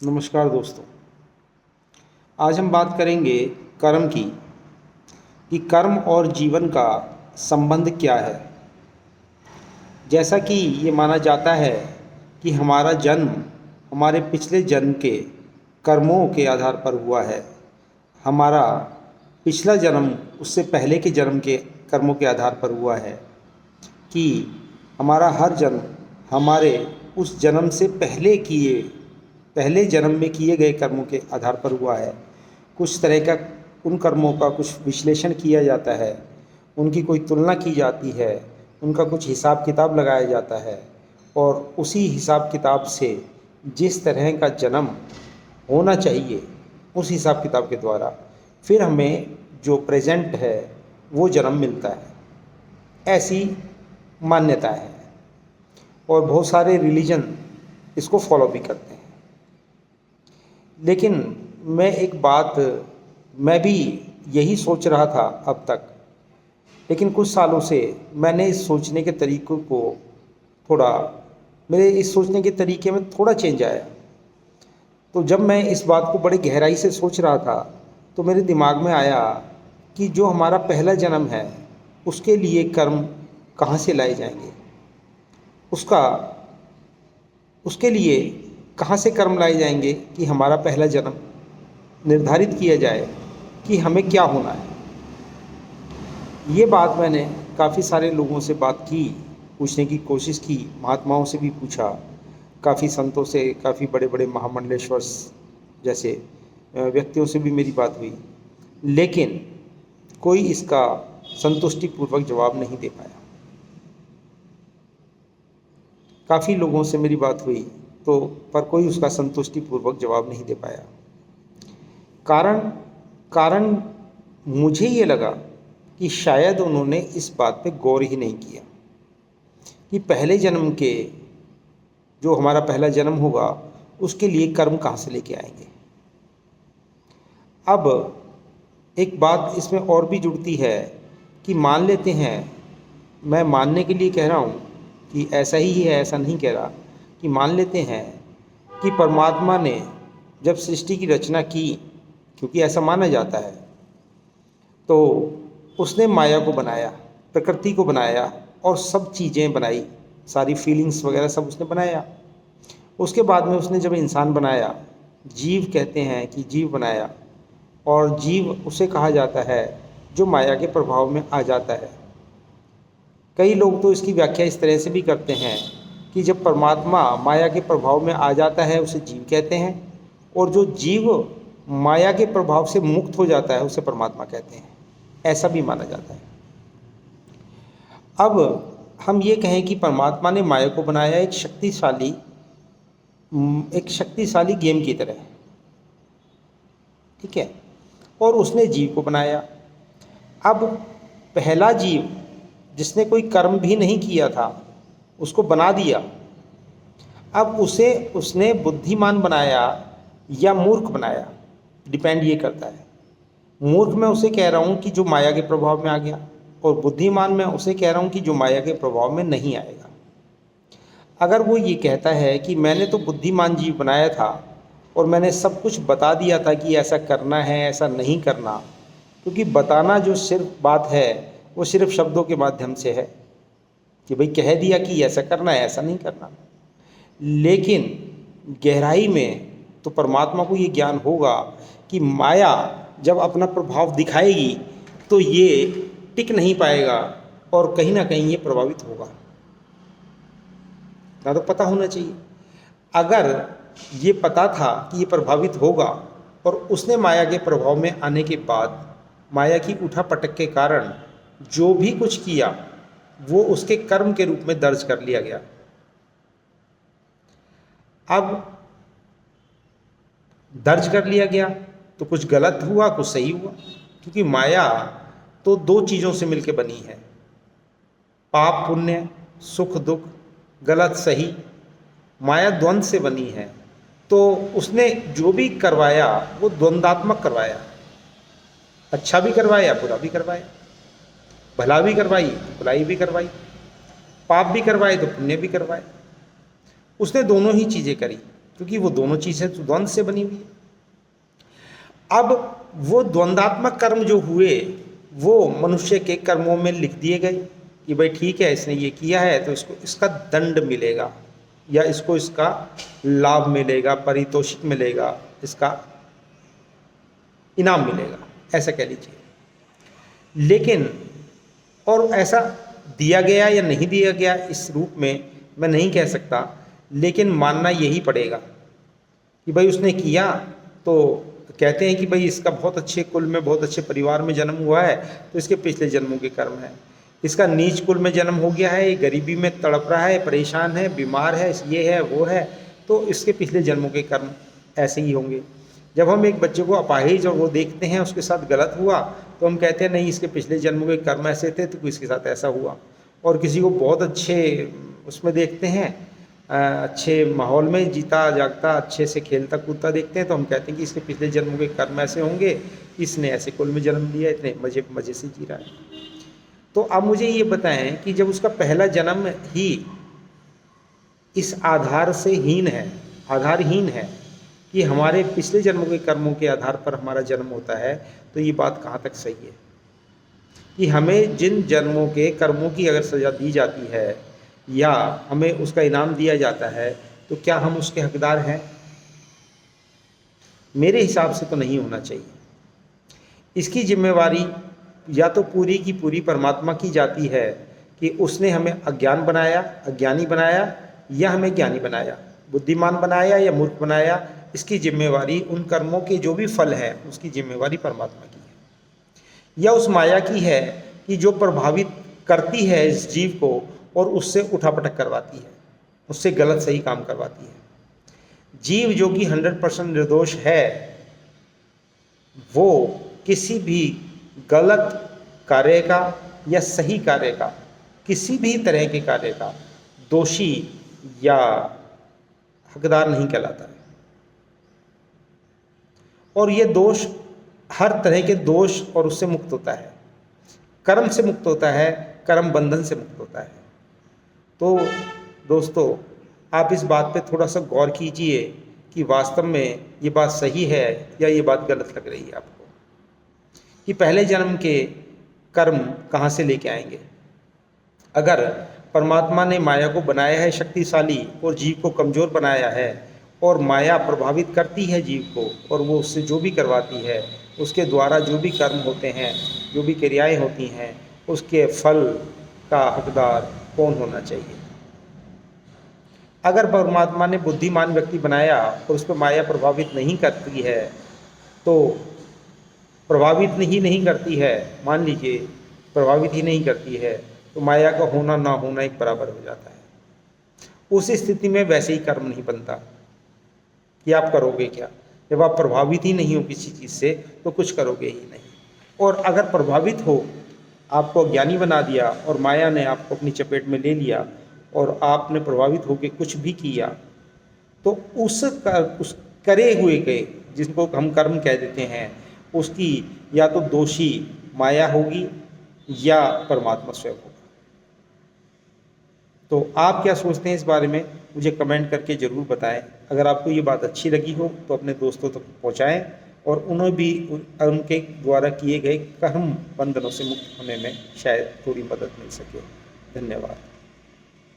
नमस्कार दोस्तों। आज हम बात करेंगे कर्म की कि कर्म और जीवन का संबंध क्या है। जैसा कि ये माना जाता है कि हमारा जन्म हमारे पिछले जन्म के कर्मों के आधार पर हुआ है। हमारा पिछला जन्म उससे पहले के जन्म के कर्मों के आधार पर हुआ है कि हमारा हर जन्म हमारे उस जन्म से पहले जन्म में किए गए कर्मों के आधार पर हुआ है। कुछ तरह का उन कर्मों का कुछ विश्लेषण किया जाता है, उनकी कोई तुलना की जाती है, उनका कुछ हिसाब किताब लगाया जाता है और उसी हिसाब किताब से जिस तरह का जन्म होना चाहिए उस हिसाब किताब के द्वारा फिर हमें जो प्रेजेंट है वो जन्म मिलता है। ऐसी मान्यता है और बहुत सारे रिलीजन इसको फॉलो भी करते हैं। लेकिन मैं भी यही सोच रहा था अब तक, लेकिन कुछ सालों से मैंने इस सोचने के तरीक़ों को मेरे इस सोचने के तरीके में थोड़ा चेंज आया। तो जब मैं इस बात को बड़ी गहराई से सोच रहा था तो मेरे दिमाग में आया कि जो हमारा पहला जन्म है उसके लिए कर्म कहाँ से लाए जाएंगे, उसके लिए कहाँ से कर्म लाए जाएंगे कि हमारा पहला जन्म निर्धारित किया जाए कि हमें क्या होना है। ये बात मैंने काफ़ी सारे लोगों से बात की, पूछने की कोशिश की, महात्माओं से भी पूछा, काफ़ी संतों से, काफ़ी बड़े बड़े महामंडलेश्वर जैसे व्यक्तियों से भी मेरी बात हुई, लेकिन कोई इसका संतुष्टिपूर्वक जवाब नहीं दे पाया। काफ़ी लोगों से मेरी बात हुई पर कोई उसका संतुष्टिपूर्वक जवाब नहीं दे पाया। कारण मुझे ये लगा कि शायद उन्होंने इस बात पे गौर ही नहीं किया कि पहले जन्म के जो हमारा पहला जन्म होगा उसके लिए कर्म कहाँ से लेके आएंगे। अब एक बात इसमें और भी जुड़ती है कि मान लेते हैं, मैं मानने के लिए कह रहा हूँ कि ऐसा ही है, ऐसा नहीं कह रहा, कि मान लेते हैं कि परमात्मा ने जब सृष्टि की रचना की, क्योंकि ऐसा माना जाता है, तो उसने माया को बनाया, प्रकृति को बनाया और सब चीज़ें बनाई, सारी फीलिंग्स वगैरह सब उसने बनाया। उसके बाद में उसने जब इंसान बनाया, जीव कहते हैं कि जीव बनाया, और जीव उसे कहा जाता है जो माया के प्रभाव में आ जाता है। कई लोग तो इसकी व्याख्या इस तरह से भी करते हैं कि जब परमात्मा माया के प्रभाव में आ जाता है उसे जीव कहते हैं, और जो जीव माया के प्रभाव से मुक्त हो जाता है उसे परमात्मा कहते हैं। ऐसा भी माना जाता है। अब हम ये कहें कि परमात्मा ने माया को बनाया एक शक्तिशाली गेम की तरह, ठीक है, और उसने जीव को बनाया। अब पहला जीव जिसने कोई कर्म भी नहीं किया था उसको बना दिया। अब उसे उसने बुद्धिमान बनाया या मूर्ख बनाया, डिपेंड ये करता है। मूर्ख मैं उसे कह रहा हूँ कि जो माया के प्रभाव में आ गया, और बुद्धिमान मैं उसे कह रहा हूँ कि जो माया के प्रभाव में नहीं आएगा। अगर वो ये कहता है कि मैंने तो बुद्धिमान जीव बनाया था और मैंने सब कुछ बता दिया था कि ऐसा करना है, ऐसा नहीं करना, क्योंकि बताना जो सिर्फ बात है वो सिर्फ शब्दों के माध्यम से है कि भाई कह दिया कि ऐसा करना है, ऐसा नहीं करना, लेकिन गहराई में तो परमात्मा को ये ज्ञान होगा कि माया जब अपना प्रभाव दिखाएगी तो ये टिक नहीं पाएगा और कहीं ना कहीं ये प्रभावित होगा। ना तो पता होना चाहिए। अगर ये पता था कि ये प्रभावित होगा और उसने माया के प्रभाव में आने के बाद माया की उठापटक के कारण जो भी कुछ किया वो उसके कर्म के रूप में दर्ज कर लिया गया। अब दर्ज कर लिया गया तो कुछ गलत हुआ, कुछ सही हुआ, क्योंकि माया तो दो चीज़ों से मिलकर बनी है, पाप पुण्य, सुख दुख, गलत सही, माया द्वंद्व से बनी है। तो उसने जो भी करवाया वो द्वंद्वात्मक करवाया, अच्छा भी करवाया, बुरा भी करवाया, भला भी करवाई तो बुराई भी करवाई, पाप भी करवाए तो पुण्य भी करवाए। उसने दोनों ही चीज़ें करी। क्योंकि वो दोनों चीज़ें तो द्वंद्व से बनी हुई है। अब वो द्वंद्वात्मक कर्म जो हुए वो मनुष्य के कर्मों में लिख दिए गए कि भाई ठीक है, इसने ये किया है तो इसको इसका दंड मिलेगा, या इसको इसका लाभ मिलेगा, पारितोषिक मिलेगा, इसका इनाम मिलेगा, ऐसा कह लीजिए। लेकिन और ऐसा दिया गया या नहीं दिया गया इस रूप में मैं नहीं कह सकता, लेकिन मानना यही पड़ेगा कि भाई उसने किया, तो कहते हैं कि भाई इसका बहुत अच्छे कुल में, बहुत अच्छे परिवार में जन्म हुआ है तो इसके पिछले जन्मों के कर्म हैं। इसका नीच कुल में जन्म हो गया है, ये गरीबी में तड़प रहा है, परेशान है, बीमार है, ये है वो है, तो इसके पिछले जन्मों के कर्म ऐसे ही होंगे। जब हम एक बच्चे को अपाहिज और वो देखते हैं उसके साथ गलत हुआ तो हम कहते हैं नहीं, इसके पिछले जन्मों के कर्म ऐसे थे तो इसके साथ ऐसा हुआ। और किसी को बहुत अच्छे उसमें देखते हैं, अच्छे माहौल में जीता जागता, अच्छे से खेलता कूदता देखते हैं तो हम कहते हैं कि इसके पिछले जन्मों के कर्म ऐसे होंगे, इसने ऐसे कुल में जन्म लिया, इतने मज़े से जी रहा है। तो अब मुझे ये बताएं कि जब उसका पहला जन्म ही इस आधार से आधारहीन है कि हमारे पिछले जन्मों के कर्मों के आधार पर हमारा जन्म होता है, तो ये बात कहाँ तक सही है कि हमें जिन जन्मों के कर्मों की अगर सज़ा दी जाती है या हमें उसका इनाम दिया जाता है तो क्या हम उसके हकदार हैं? मेरे हिसाब से तो नहीं होना चाहिए। इसकी जिम्मेवारी या तो पूरी की पूरी परमात्मा की जाती है कि उसने हमें अज्ञान बनाया, अज्ञानी बनाया, या हमें ज्ञानी बनाया, बुद्धिमान बनाया या मूर्ख बनाया। इसकी जिम्मेवारी उन कर्मों के जो भी फल है उसकी जिम्मेवारी परमात्मा की है, या उस माया की है कि जो प्रभावित करती है इस जीव को और उससे उठापटक करवाती है, उससे गलत सही काम करवाती है। जीव जो कि 100% निर्दोष है, वो किसी भी गलत कार्य का या सही कार्य का, किसी भी तरह के कार्य का दोषी या हकदार नहीं कहलाता है। और ये दोष हर तरह के दोष और उससे मुक्त होता है, कर्म से मुक्त होता है, कर्म बंधन से मुक्त होता है। तो दोस्तों, आप इस बात पे थोड़ा सा गौर कीजिए कि वास्तव में ये बात सही है या ये बात गलत लग रही है आपको, कि पहले जन्म के कर्म कहाँ से लेके आएंगे। अगर परमात्मा ने माया को बनाया है शक्तिशाली और जीव को कमज़ोर बनाया है, और माया प्रभावित करती है जीव को और वो उससे जो भी करवाती है, उसके द्वारा जो भी कर्म होते हैं, जो भी क्रियाएं होती हैं, उसके फल का हकदार कौन होना चाहिए। अगर परमात्मा ने बुद्धिमान व्यक्ति बनाया और उस पर माया प्रभावित नहीं करती है, तो प्रभावित ही नहीं करती है, मान लीजिए प्रभावित ही नहीं करती है, तो माया का होना ना होना एक बराबर हो जाता है। उस स्थिति में वैसे ही कर्म नहीं बनता कि आप करोगे क्या। जब आप प्रभावित ही नहीं हो किसी चीज़ से तो कुछ करोगे ही नहीं। और अगर प्रभावित हो, आपको अज्ञानी बना दिया और माया ने आपको अपनी चपेट में ले लिया और आपने प्रभावित होकर कुछ भी किया, तो उस करे हुए के, जिनको हम कर्म कह देते हैं, उसकी या तो दोषी माया होगी या परमात्मा स्वयं होगा। तो आप क्या सोचते हैं इस बारे में, मुझे कमेंट करके ज़रूर बताएं। अगर आपको ये बात अच्छी लगी हो तो अपने दोस्तों तक पहुंचाएं और उन्हें भी उनके द्वारा किए गए कर्म बंधनों से मुक्त होने में शायद थोड़ी मदद मिल सके। धन्यवाद।